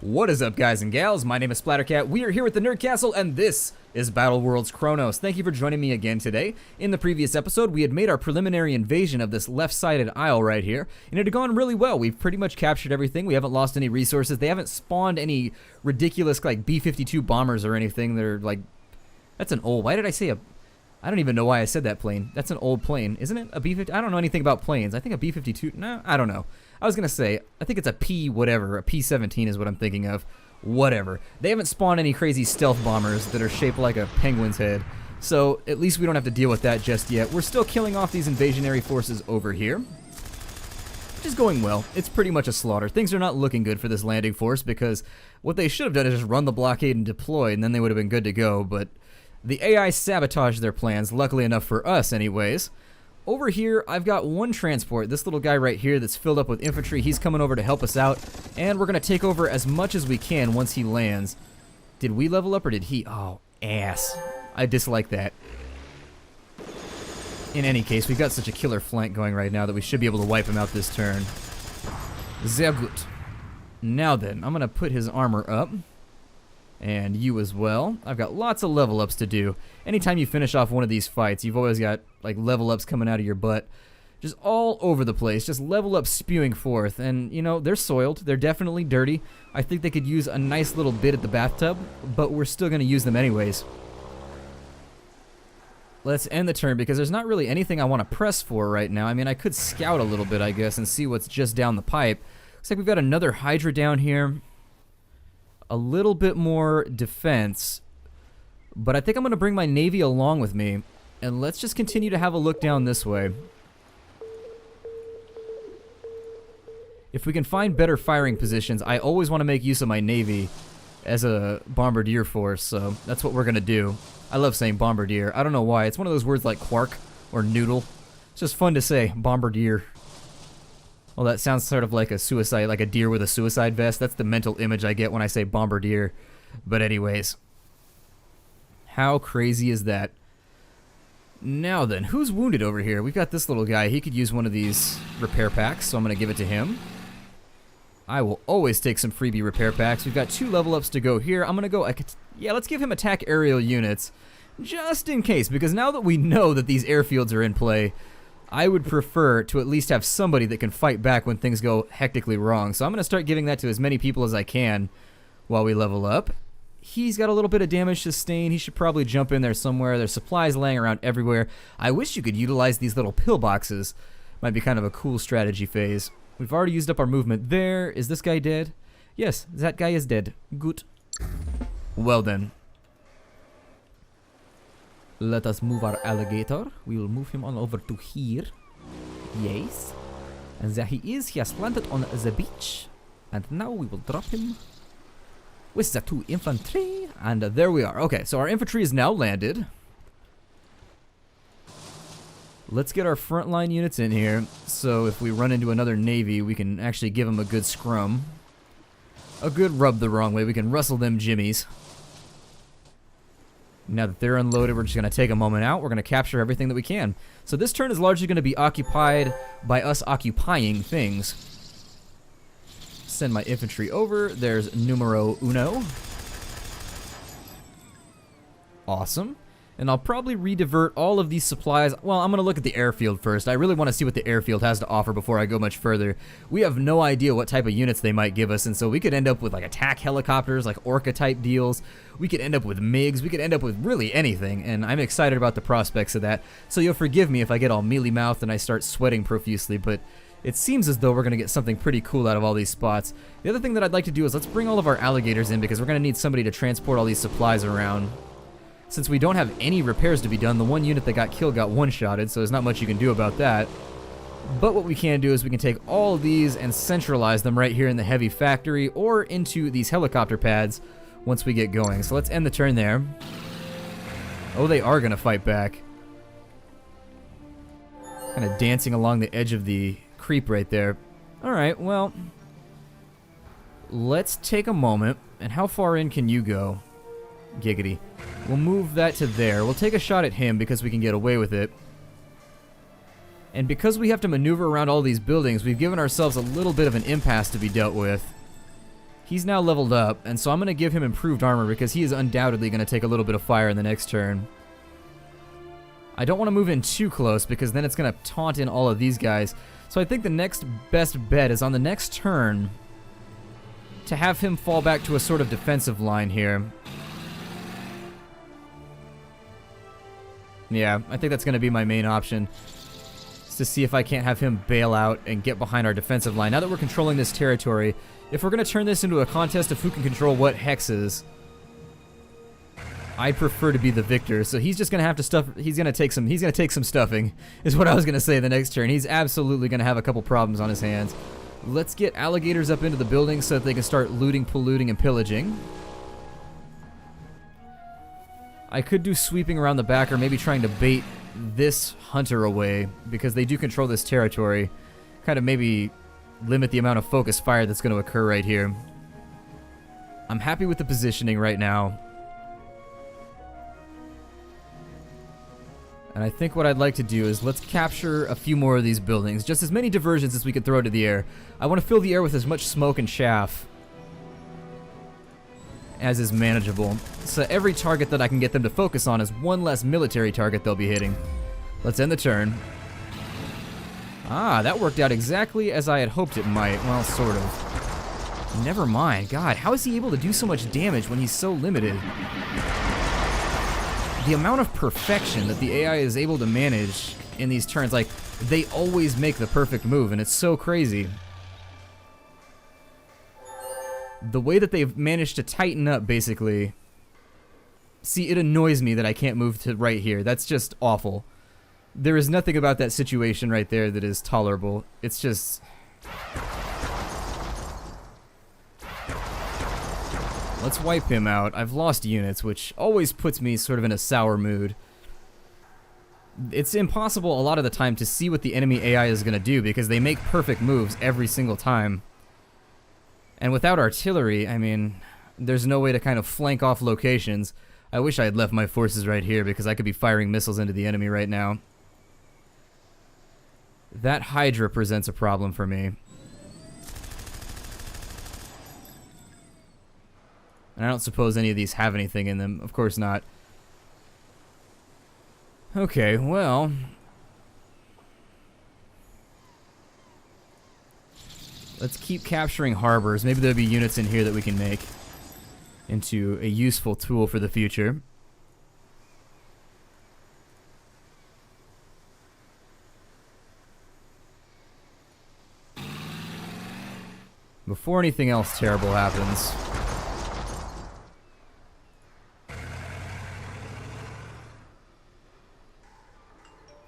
What is up, guys and gals? My name is Splattercat. We are here at the Nerd Castle, and this is Battleworlds Kronos. Thank you for joining me again today. In the previous episode, we had made our preliminary invasion of this left-sided isle right here, and it had gone really well. We've pretty much captured everything. We haven't lost any resources. They haven't spawned any ridiculous, like, B-52 bombers or anything. They're, like... That's an old... Why did I say a... I don't even know why I said that plane. That's an old plane, isn't it? A B-50... I don't know anything about planes. I think a B-52... No, I don't know. I was going to say, I think it's a P whatever. A P-17 is what I'm thinking of. Whatever. They haven't spawned any crazy stealth bombers that are shaped like a penguin's head. So, at least we don't have to deal with that just yet. We're still killing off these invasionary forces over here, which is going well. It's pretty much a slaughter. Things are not looking good for this landing force because what they should have done is just run the blockade and deploy, and then they would have been good to go, but the AI sabotaged their plans, luckily enough for us anyways. Over here, I've got one transport, this little guy right here that's filled up with infantry. He's coming over to help us out, and we're going to take over as much as we can once he lands. Did we level up or did he? Oh, ass. I dislike that. In any case, we've got such a killer flank going right now that we should be able to wipe him out this turn. Sehr gut. Now then, I'm going to put his armor up. And you as well. I've got lots of level ups to do. Anytime you finish off one of these fights, you've always got like level ups coming out of your butt. Just all over the place. Just level up spewing forth. And you know, they're soiled. They're definitely dirty. I think they could use a nice little bit at the bathtub, but we're still going to use them anyways. Let's end the turn because there's not really anything I want to press for right now. I mean, I could scout a little bit, I guess, and see what's just down the pipe. Looks like we've got another Hydra down here. A little bit more defense, but I think I'm going to bring my Navy along with me, and let's just continue to have a look down this way. If we can find better firing positions, I always want to make use of my Navy as a bombardier force, so that's what we're going to do. I love saying bombardier. I don't know why. It's one of those words like quark or noodle. It's just fun to say, bombardier. Well, that sounds sort of like a suicide, like a deer with a suicide vest. That's the mental image I get when I say bombardier. But anyways, how crazy is that? Now then, who's wounded over here? We've got this little guy. He could use one of these repair packs, so I'm going to give it to him. I will always take some freebie repair packs. We've got 2 level ups to go here. I'm going to go, yeah, let's give him attack aerial units, just in case, because now that we know that these airfields are in play, I would prefer to at least have somebody that can fight back when things go hectically wrong. So I'm going to start giving that to as many people as I can while we level up. He's got a little bit of damage sustained. He should probably jump in there somewhere. There's supplies laying around everywhere. I wish you could utilize these little pillboxes. Might be kind of a cool strategy phase. We've already used up our movement there. Is this guy dead? Yes, that guy is dead. Good. Well then. Let us move our alligator. We will move him on over to here. Yes. And there he is. He has landed on the beach. And now we will drop him with the 2 infantry. And there we are. Okay, so our infantry is now landed. Let's get our frontline units in here. So if we run into another navy, we can actually give them a good scrum. A good rub the wrong way. We can rustle them jimmies. Now that they're unloaded, we're just going to take a moment out. We're going to capture everything that we can. So this turn is largely going to be occupied by us occupying things. Send my infantry over. There's numero uno. Awesome. And I'll probably redivert all of these supplies. Well, I'm going to look at the airfield first. I really want to see what the airfield has to offer before I go much further. We have no idea what type of units they might give us, and so we could end up with like attack helicopters, like Orca type deals. We could end up with MiGs. We could end up with really anything, and I'm excited about the prospects of that. So you'll forgive me if I get all mealy-mouthed and I start sweating profusely, but it seems as though we're going to get something pretty cool out of all these spots. The other thing that I'd like to do is let's bring all of our alligators in because we're going to need somebody to transport all these supplies around. Since we don't have any repairs to be done, the one unit that got killed got one-shotted, so there's not much you can do about that. But what we can do is we can take all of these and centralize them right here in the heavy factory or into these helicopter pads once we get going. So let's end the turn there. Oh, they are going to fight back. Kind of dancing along the edge of the creep right there. Alright, well, let's take a moment. And how far in can you go? Giggity. We'll move that to there. We'll take a shot at him because we can get away with it. And because we have to maneuver around all these buildings, we've given ourselves a little bit of an impasse to be dealt with. He's now leveled up, and so I'm going to give him improved armor because he is undoubtedly going to take a little bit of fire in the next turn. I don't want to move in too close because then it's going to taunt in all of these guys. So I think the next best bet is on the next turn to have him fall back to a sort of defensive line here. Yeah, I think that's going to be my main option. Is to see if I can't have him bail out and get behind our defensive line. Now that we're controlling this territory, if we're going to turn this into a contest of who can control what hexes, I prefer to be the victor. So he's just going to have to stuff. He's going to take some stuffing, is what I was going to say the next turn. He's absolutely going to have a couple problems on his hands. Let's get alligators up into the building so that they can start looting, polluting, and pillaging. I could do sweeping around the back or maybe trying to bait this hunter away because they do control this territory. Kind of maybe limit the amount of focus fire that's going to occur right here. I'm happy with the positioning right now. And I think what I'd like to do is let's capture a few more of these buildings. Just as many diversions as we can throw to the air. I want to fill the air with as much smoke and chaff as is manageable. So every target that I can get them to focus on is one less military target they'll be hitting. Let's end the turn. Ah, that worked out exactly as I had hoped it might. Well, sort of. Never mind. God, how is he able to do so much damage when he's so limited? The amount of perfection that the AI is able to manage in these turns, like, they always make the perfect move, and it's so crazy. The way that they've managed to tighten up, basically. See, it annoys me that I can't move to right here. That's just awful. There is nothing about that situation right there that is tolerable. It's just... Let's wipe him out. I've lost units, which always puts me sort of in a sour mood. It's impossible a lot of the time to see what the enemy AI is going to do because they make perfect moves every single time. And without artillery, I mean, there's no way to kind of flank off locations. I wish I had left my forces right here because I could be firing missiles into the enemy right now. That Hydra presents a problem for me. And I don't suppose any of these have anything in them. Of course not. Okay, well... Let's keep capturing harbors. Maybe there'll be units in here that we can make into a useful tool for the future. Before anything else terrible happens...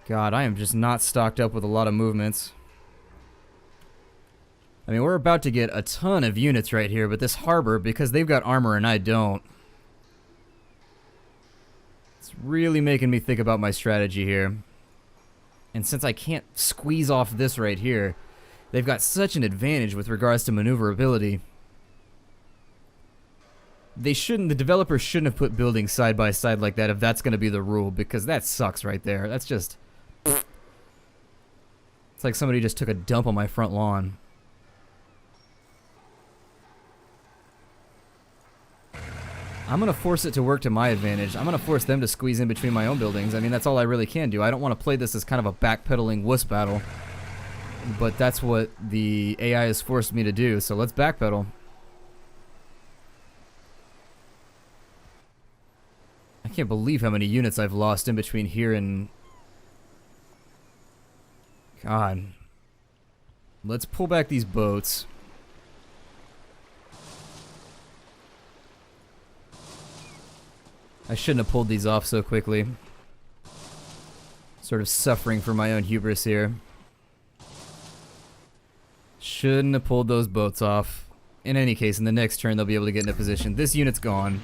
God, I am just not stocked up with a lot of movements. I mean, we're about to get a ton of units right here, but this harbor, because they've got armor and I don't, it's really making me think about my strategy here. And since I can't squeeze off this right here, they've got such an advantage with regards to maneuverability. The developers shouldn't have put buildings side by side like that if that's going to be the rule, because that sucks right there. That's just... It's like somebody just took a dump on my front lawn. I'm going to force it to work to my advantage. I'm going to force them to squeeze in between my own buildings. I mean, that's all I really can do. I don't want to play this as kind of a backpedaling wuss battle. But that's what the AI has forced me to do, so let's backpedal. I can't believe how many units I've lost in between here and... God. Let's pull back these boats. I shouldn't have pulled these off so quickly. Sort of suffering for my own hubris here. Shouldn't have pulled those boats off. In any case, in the next turn they'll be able to get in a position. This unit's gone.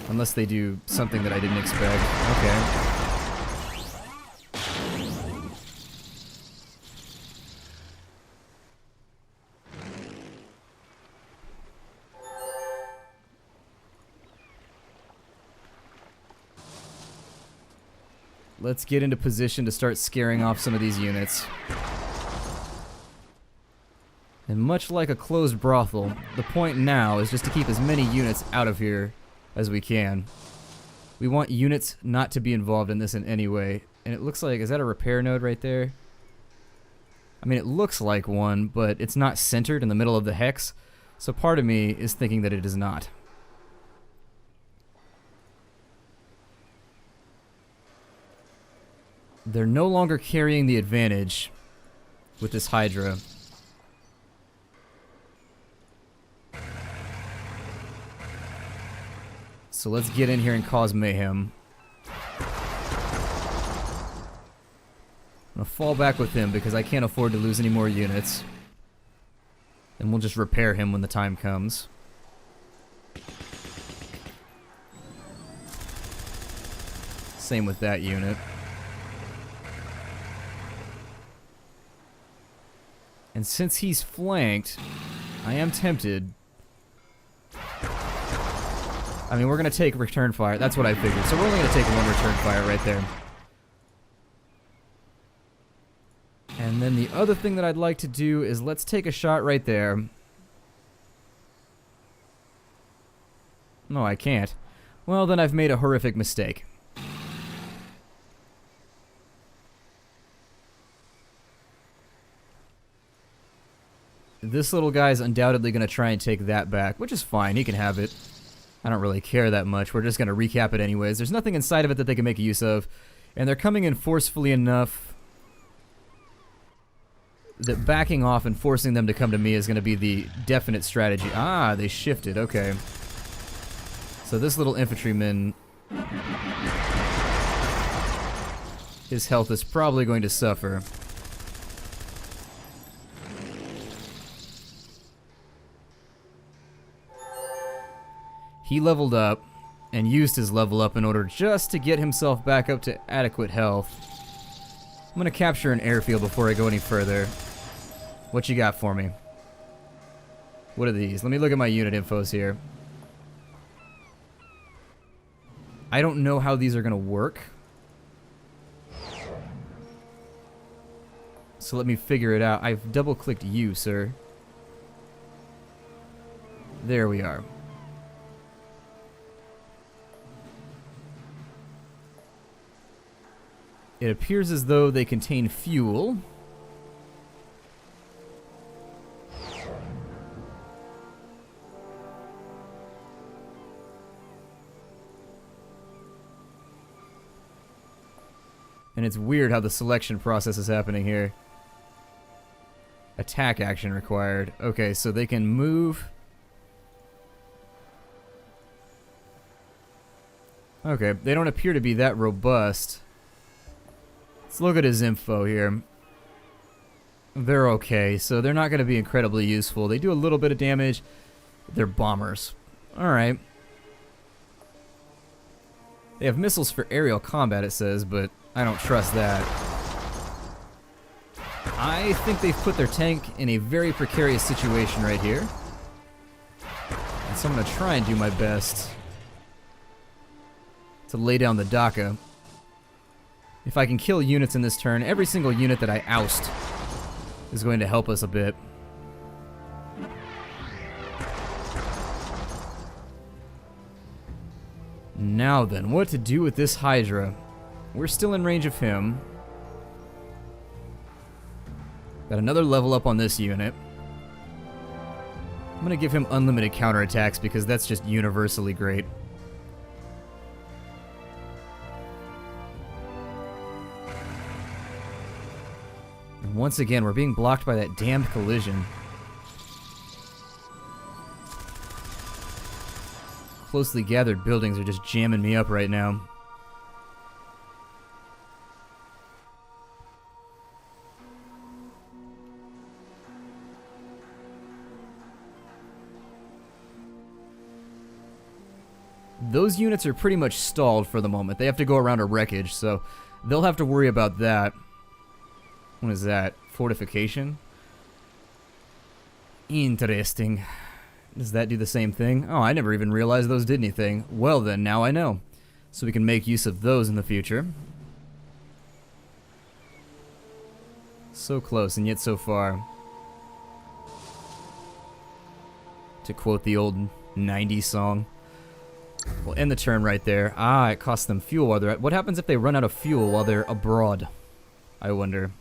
Unless they do something that I didn't expect. Okay. Let's get into position to start scaring off some of these units. And much like a closed brothel, the point now is just to keep as many units out of here as we can. We want units not to be involved in this in any way. And it looks like, is that a repair node right there? I mean, it looks like one, but it's not centered in the middle of the hex. So part of me is thinking that it is not. They're no longer carrying the advantage with this Hydra. So let's get in here and cause mayhem. I'm gonna fall back with him because I can't afford to lose any more units. And we'll just repair him when the time comes. Same with that unit. And since he's flanked, I am tempted. I mean, we're going to take return fire. That's what I figured. So we're only going to take one return fire right there. And then the other thing that I'd like to do is let's take a shot right there. No, I can't. Well, then I've made a horrific mistake. This little guy's undoubtedly going to try and take that back, which is fine. He can have it. I don't really care that much. We're just going to recap it anyways. There's nothing inside of it that they can make use of. And they're coming in forcefully enough that backing off and forcing them to come to me is going to be the definite strategy. Ah, they shifted. Okay. So this little infantryman, his health is probably going to suffer. He leveled up and used his level up in order just to get himself back up to adequate health. I'm going to capture an airfield before I go any further. What you got for me? What are these? Let me look at my unit infos here. I don't know how these are going to work. So let me figure it out. I've double-clicked you, sir. There we are. It appears as though they contain fuel. And it's weird how the selection process is happening here. Attack action required. Okay, so they can move. Okay, they don't appear to be that robust. Let's look at his info here. They're okay, so they're not going to be incredibly useful. They do a little bit of damage. They're bombers. Alright. They have missiles for aerial combat, it says, but I don't trust that. I think they've put their tank in a very precarious situation right here. And so I'm going to try and do my best to lay down the DACA. If I can kill units in this turn, every single unit that I oust is going to help us a bit. Now then, what to do with this Hydra? We're still in range of him. Got another level up on this unit. I'm going to give him unlimited counterattacks because that's just universally great. And once again, we're being blocked by that damned collision. Closely gathered buildings are just jamming me up right now. Those units are pretty much stalled for the moment. They have to go around a wreckage, so they'll have to worry about that. What is that? Fortification? Interesting. Does that do the same thing? Oh, I never even realized those did anything. Well then, now I know. So we can make use of those in the future. So close and yet so far. to quote the old 90s song. We'll end the turn right there. Ah, it costs them fuel while they're at... What happens if they run out of fuel while they're abroad? I wonder.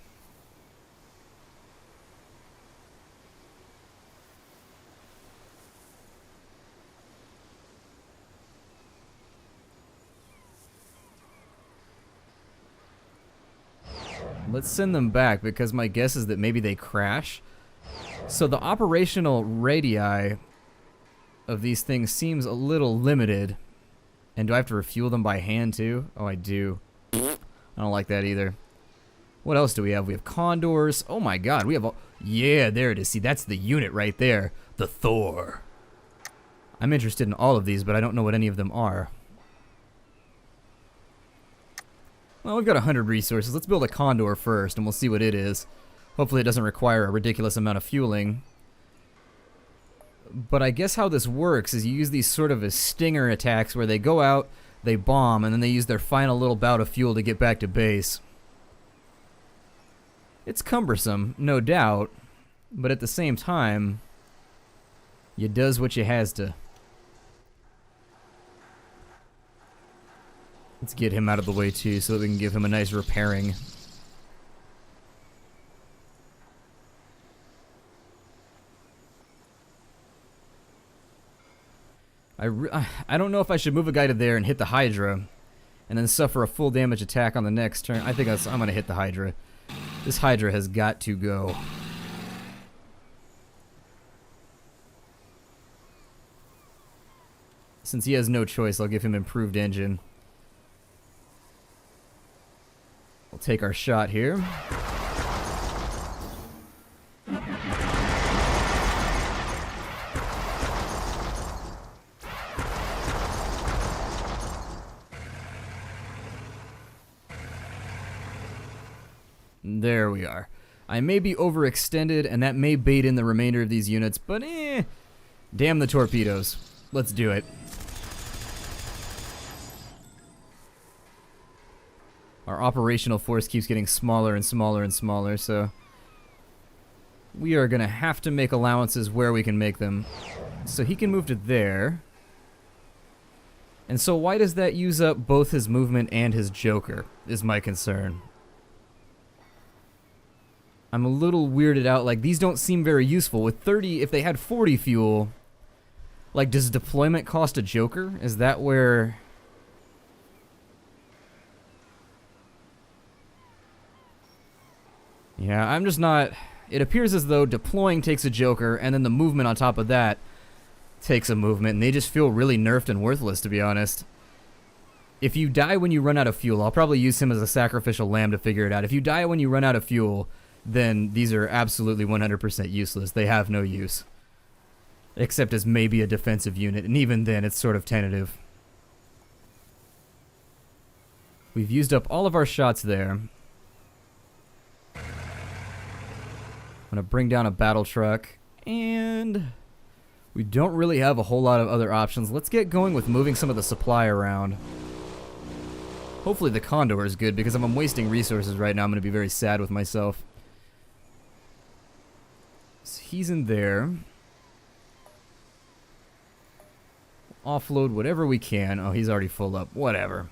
Let's send them back, because my guess is that maybe they crash. So the operational radii of these things seems a little limited. And do I have to refuel them by hand too? Oh, I do. I don't like that either. What else do we have? We have condors. Oh my god, we have all... Yeah, there it is. See, that's the unit right there. The Thor. I'm interested in all of these, but I don't know what any of them are. Well, we've got 100 resources. Let's build a condor first, and we'll see what it is. Hopefully it doesn't require a ridiculous amount of fueling. But I guess how this works is you use these sort of as stinger attacks where they go out, they bomb, and then they use their final little bout of fuel to get back to base. It's cumbersome, no doubt, but at the same time, you does what you has to. Let's get him out of the way too, so that we can give him a nice repairing. I don't know if I should move a guy to there and hit the Hydra, and then suffer a full damage attack on the next turn. I think I'm gonna hit the Hydra. This Hydra has got to go. Since he has no choice, I'll give him improved engine. We'll take our shot here. There we are. I may be overextended, and that may bait in the remainder of these units, but damn the torpedoes. Let's do it. Our operational force keeps getting smaller and smaller and smaller, so we are going to have to make allowances where we can make them. So he can move to there. And so why does that use up both his movement and his Joker, is my concern. I'm a little weirded out, like, these don't seem very useful. With 30, if they had 40 fuel, like, does deployment cost a Joker? Is that where... Yeah, I'm just not... It appears as though deploying takes a Joker, and then the movement on top of that takes a movement, and they just feel really nerfed and worthless, to be honest. If you die when you run out of fuel, I'll probably use him as a sacrificial lamb to figure it out. If you die when you run out of fuel, then these are absolutely 100% useless. They have no use. Except as maybe a defensive unit, and even then it's sort of tentative. We've used up all of our shots there. I'm gonna bring down a battle truck, and we don't really have a whole lot of other options. Let's get going with moving some of the supply around. Hopefully the Condor is good, because if I'm wasting resources right now, I'm gonna be very sad with myself. So he's in there. Offload whatever we can. Oh, he's already full up. Whatever.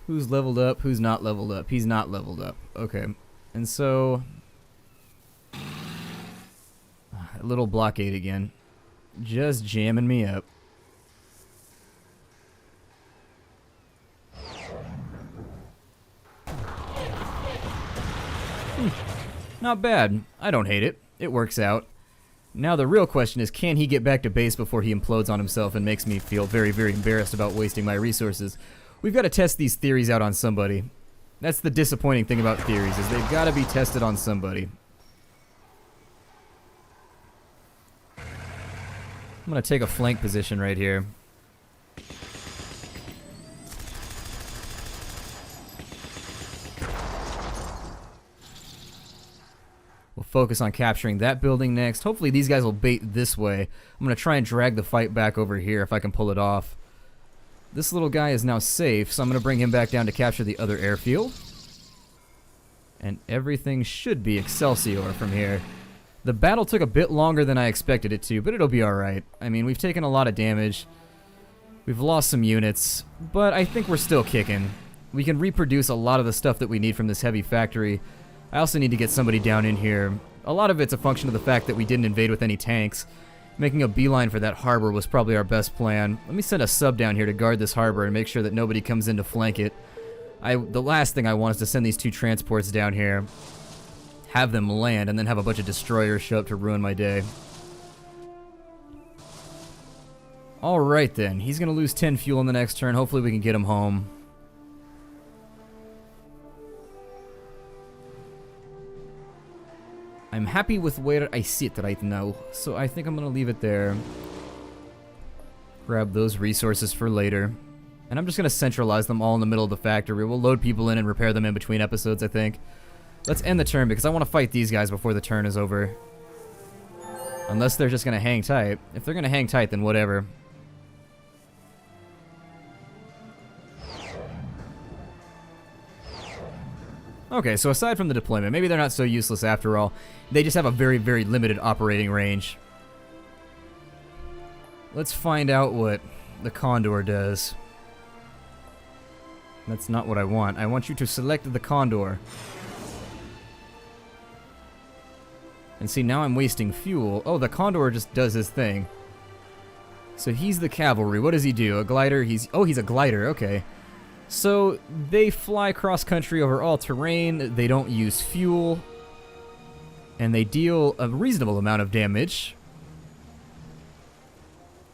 Who's leveled up? Who's not leveled up? He's not leveled up. Okay. And so... a little blockade again. Just jamming me up. Not bad. I don't hate it. It works out. Now the real question is, can he get back to base before he implodes on himself and makes me feel very, very embarrassed about wasting my resources? We've got to test these theories out on somebody. That's the disappointing thing about theories, is they've got to be tested on somebody. I'm going to take a flank position right here. We'll focus on capturing that building next. Hopefully these guys will bait this way. I'm going to try and drag the fight back over here if I can pull it off. This little guy is now safe, so I'm going to bring him back down to capture the other airfield. And everything should be Excelsior from here. The battle took a bit longer than I expected it to, but it'll be alright. I mean, we've taken a lot of damage. We've lost some units, but I think we're still kicking. We can reproduce a lot of the stuff that we need from this heavy factory. I also need to get somebody down in here. A lot of it's a function of the fact that we didn't invade with any tanks. Making a beeline for that harbor was probably our best plan. Let me send a sub down here to guard this harbor and make sure that nobody comes in to flank it. The last thing I want is to send these 2 transports down here, have them land, and then have a bunch of destroyers show up to ruin my day. Alright then, he's going to lose 10 fuel in the next turn. Hopefully we can get him home. I'm happy with where I sit right now, so I think I'm going to leave it there. Grab those resources for later. And I'm just going to centralize them all in the middle of the factory. We'll load people in and repair them in between episodes, I think. Let's end the turn because I want to fight these guys before the turn is over. Unless they're just going to hang tight. If they're going to hang tight, then whatever. Okay, so aside from the deployment, maybe they're not so useless after all. They just have a very, very limited operating range. Let's find out what the Condor does. That's not what I want. I want you to select the Condor. And see, now I'm wasting fuel. Oh, the Condor just does his thing. So he's the cavalry. What does he do? A glider? He's a glider. Okay. So they fly cross-country over all terrain. They don't use fuel. And they deal a reasonable amount of damage.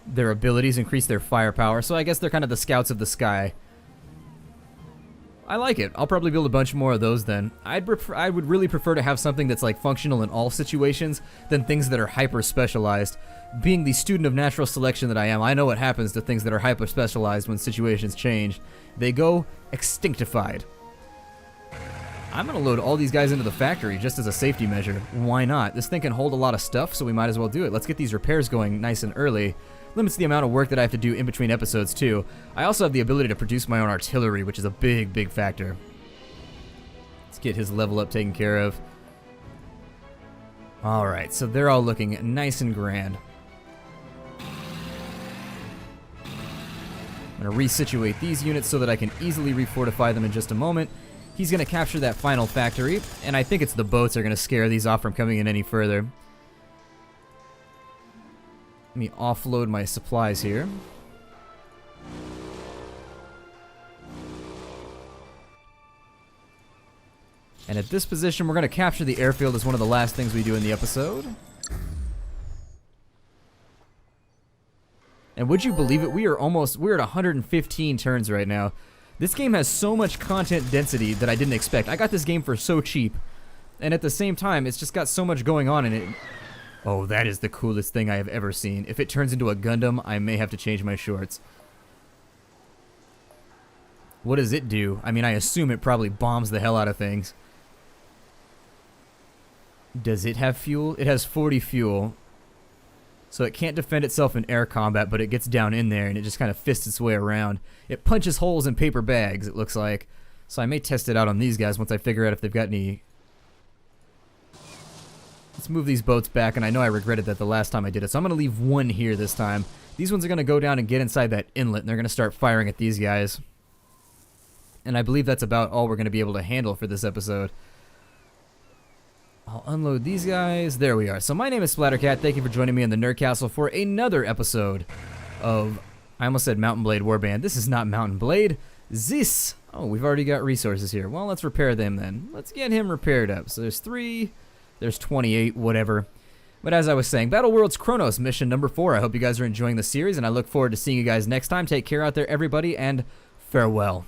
Their abilities increase their firepower. So I guess they're kind of the scouts of the sky. I like it. I'll probably build a bunch more of those then. I would really prefer to have something that's like functional in all situations than things that are hyper-specialized. Being the student of natural selection that I am, I know what happens to things that are hyper-specialized when situations change. They go extinctified. I'm going to load all these guys into the factory just as a safety measure. Why not? This thing can hold a lot of stuff, so we might as well do it. Let's get these repairs going nice and early. Limits the amount of work that I have to do in between episodes, too. I also have the ability to produce my own artillery, which is a big, big factor. Let's get his level up taken care of. Alright, so they're all looking nice and grand. I'm going to resituate these units so that I can easily refortify them in just a moment. He's going to capture that final factory, and I think it's the boats that are going to scare these off from coming in any further. Let me offload my supplies here. And at this position, we're going to capture the airfield as one of the last things we do in the episode. And would you believe it? We're at 115 turns right now. This game has so much content density that I didn't expect. I got this game for so cheap. And at the same time, it's just got so much going on in it. Oh, that is the coolest thing I have ever seen. If it turns into a Gundam, I may have to change my shorts. What does it do? I mean, I assume it probably bombs the hell out of things. Does it have fuel? It has 40 fuel. So it can't defend itself in air combat, but it gets down in there and it just kind of fists its way around. It punches holes in paper bags, it looks like. So I may test it out on these guys once I figure out if they've got any... Let's move these boats back, and I know I regretted that the last time I did it, so I'm going to leave one here this time. These ones are going to go down and get inside that inlet, and they're going to start firing at these guys. And I believe that's about all we're going to be able to handle for this episode. I'll unload these guys. There we are. So my name is Splattercat. Thank you for joining me in the Nerd Castle for another episode of... I almost said Mountain Blade Warband. This is not Mountain Blade. This... Oh, we've already got resources here. Well, let's repair them then. Let's get him repaired up. So there's 3... There's 28, whatever. But as I was saying, Battleworlds Kronos mission number 4. I hope you guys are enjoying the series, and I look forward to seeing you guys next time. Take care out there, everybody, and farewell.